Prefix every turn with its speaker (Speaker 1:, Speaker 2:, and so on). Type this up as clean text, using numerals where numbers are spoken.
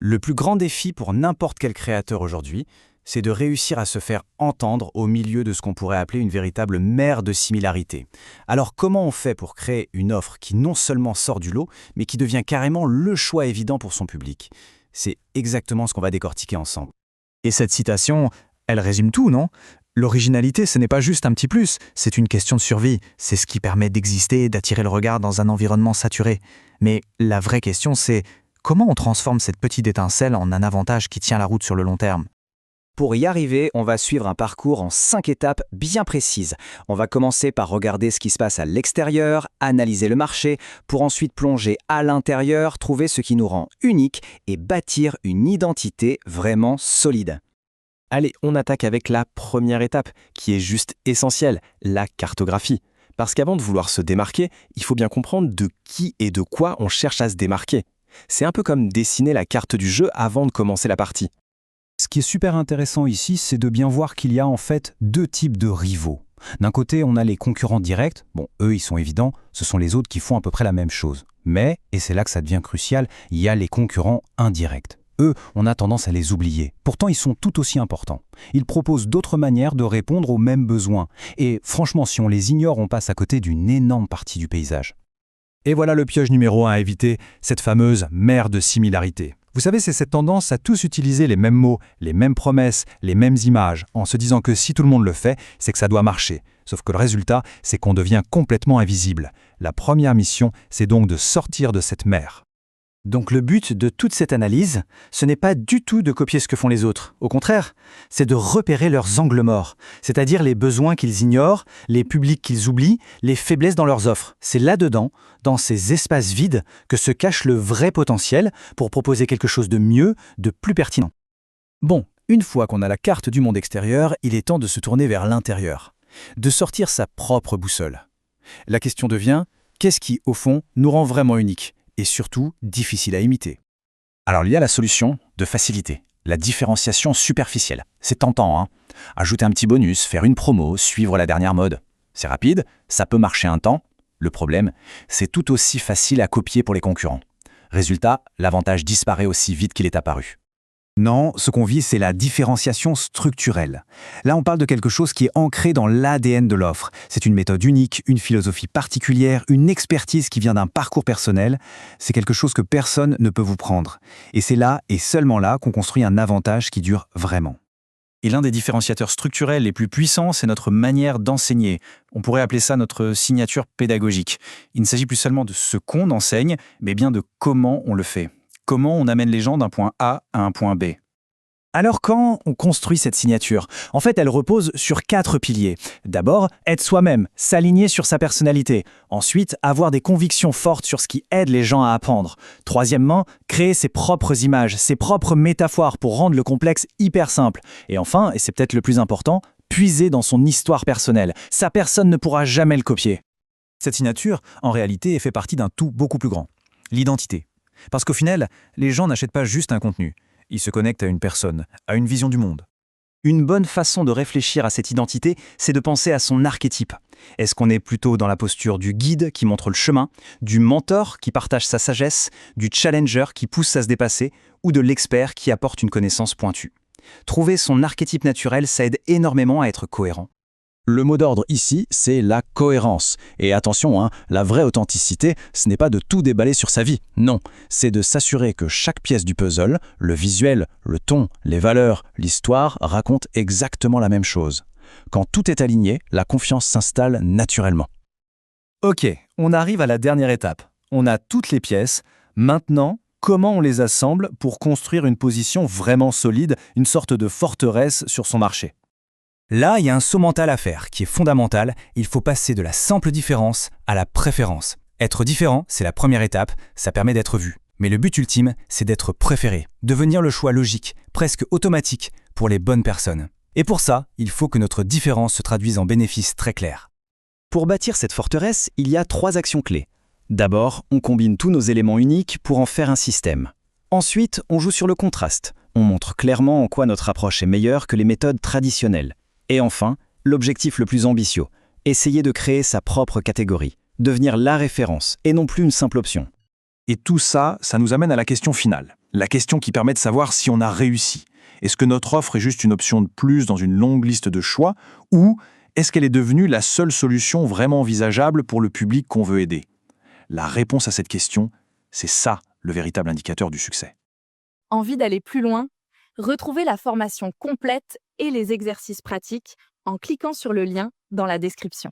Speaker 1: Le plus grand défi pour n'importe quel créateur aujourd'hui, c'est de réussir à se faire entendre au milieu de ce qu'on pourrait appeler une véritable mer de similarités. Alors comment on fait pour créer une offre qui non seulement sort du lot, mais qui devient carrément le choix évident pour son public? C'est exactement ce qu'on va décortiquer ensemble.
Speaker 2: Et cette citation, elle résume tout, non? L'originalité, ce n'est pas juste un petit plus, c'est une question de survie. C'est ce qui permet d'exister et d'attirer le regard dans un environnement saturé. Mais la vraie question, c'est comment on transforme cette petite étincelle en un avantage qui tient la route sur le long terme?
Speaker 1: Pour y arriver, on va suivre un parcours en 5 étapes bien précises. On va commencer par regarder ce qui se passe à l'extérieur, analyser le marché, pour ensuite plonger à l'intérieur, trouver ce qui nous rend unique et bâtir une identité vraiment solide.
Speaker 3: Allez, on attaque avec la première étape, qui est juste essentielle, la cartographie. Parce qu'avant de vouloir se démarquer, il faut bien comprendre de qui et de quoi on cherche à se démarquer. C'est un peu comme dessiner la carte du jeu avant de commencer la partie.
Speaker 4: Ce qui est super intéressant ici, c'est de bien voir qu'il y a en fait deux types de rivaux. D'un côté, on a les concurrents directs. Bon, eux, ils sont évidents, ce sont les autres qui font à peu près la même chose. Mais, et c'est là que ça devient crucial, il y a les concurrents indirects. Eux, on a tendance à les oublier. Pourtant, ils sont tout aussi importants. Ils proposent d'autres manières de répondre aux mêmes besoins. Et franchement, si on les ignore, on passe à côté d'une énorme partie du paysage. Et voilà le piège numéro 1 à éviter, cette fameuse mer de similarités. Vous savez, c'est cette tendance à tous utiliser les mêmes mots, les mêmes promesses, les mêmes images, en se disant que si tout le monde le fait, c'est que ça doit marcher. Sauf que le résultat, c'est qu'on devient complètement invisible. La première mission, c'est donc de sortir de cette mer.
Speaker 2: Donc le but de toute cette analyse, ce n'est pas du tout de copier ce que font les autres. Au contraire, c'est de repérer leurs angles morts, c'est-à-dire les besoins qu'ils ignorent, les publics qu'ils oublient, les faiblesses dans leurs offres. C'est là-dedans, dans ces espaces vides, que se cache le vrai potentiel pour proposer quelque chose de mieux, de plus pertinent.
Speaker 1: Bon, une fois qu'on a la carte du monde extérieur, il est temps de se tourner vers l'intérieur, de sortir sa propre boussole. La question devient, qu'est-ce qui, au fond, nous rend vraiment uniques ? Et surtout difficile à imiter. Alors il y a la solution de facilité, la différenciation superficielle. C'est tentant, hein? Ajouter un petit bonus, faire une promo, suivre la dernière mode. C'est rapide, ça peut marcher un temps. Le problème, c'est tout aussi facile à copier pour les concurrents. Résultat, l'avantage disparaît aussi vite qu'il est apparu.
Speaker 2: Non, ce qu'on vise, c'est la différenciation structurelle. Là, on parle de quelque chose qui est ancré dans l'ADN de l'offre. C'est une méthode unique, une philosophie particulière, une expertise qui vient d'un parcours personnel. C'est quelque chose que personne ne peut vous prendre. Et c'est là, et seulement là, qu'on construit un avantage qui dure vraiment.
Speaker 1: Et l'un des différenciateurs structurels les plus puissants, c'est notre manière d'enseigner. On pourrait appeler ça notre signature pédagogique. Il ne s'agit plus seulement de ce qu'on enseigne, mais bien de comment on le fait. Comment on amène les gens d'un point A à un point B. Alors quand on construit cette signature, en fait elle repose sur 4 piliers. D'abord, être soi-même, s'aligner sur sa personnalité. Ensuite, avoir des convictions fortes sur ce qui aide les gens à apprendre. Troisièmement, créer ses propres images, ses propres métaphores pour rendre le complexe hyper simple. Et enfin, et c'est peut-être le plus important, puiser dans son histoire personnelle. Sa personne ne pourra jamais le copier.
Speaker 4: Cette signature, en réalité, fait partie d'un tout beaucoup plus grand. L'identité. Parce qu'au final, les gens n'achètent pas juste un contenu. Ils se connectent à une personne, à une vision du monde.
Speaker 1: Une bonne façon de réfléchir à cette identité, c'est de penser à son archétype. Est-ce qu'on est plutôt dans la posture du guide qui montre le chemin, du mentor qui partage sa sagesse, du challenger qui pousse à se dépasser, ou de l'expert qui apporte une connaissance pointue? Trouver son archétype naturel, ça aide énormément à être cohérent. Le mot d'ordre ici, c'est la cohérence. Et attention, hein, la vraie authenticité, ce n'est pas de tout déballer sur sa vie. Non, c'est de s'assurer que chaque pièce du puzzle, le visuel, le ton, les valeurs, l'histoire, raconte exactement la même chose. Quand tout est aligné, la confiance s'installe naturellement. Ok, on arrive à la dernière étape. On a toutes les pièces. Maintenant, comment on les assemble pour construire une position vraiment solide, une sorte de forteresse sur son marché? Là, il y a un saut mental à faire qui est fondamental. Il faut passer de la simple différence à la préférence. Être différent, c'est la première étape, ça permet d'être vu. Mais le but ultime, c'est d'être préféré, devenir le choix logique, presque automatique, pour les bonnes personnes. Et pour ça, il faut que notre différence se traduise en bénéfices très clairs. Pour bâtir cette forteresse, il y a 3 actions clés. D'abord, on combine tous nos éléments uniques pour en faire un système. Ensuite, on joue sur le contraste. On montre clairement en quoi notre approche est meilleure que les méthodes traditionnelles. Et enfin, l'objectif le plus ambitieux, essayer de créer sa propre catégorie, devenir la référence et non plus une simple option.
Speaker 4: Et tout ça, ça nous amène à la question finale.
Speaker 5: La question qui permet de savoir si on a réussi. Est-ce que notre offre est juste une option de plus dans une longue liste de choix ou est-ce qu'elle est devenue la seule solution vraiment envisageable pour le public qu'on veut aider? La réponse à cette question, c'est ça le véritable indicateur du succès.
Speaker 6: Envie d'aller plus loin? Retrouvez la formation complète et les exercices pratiques en cliquant sur le lien dans la description.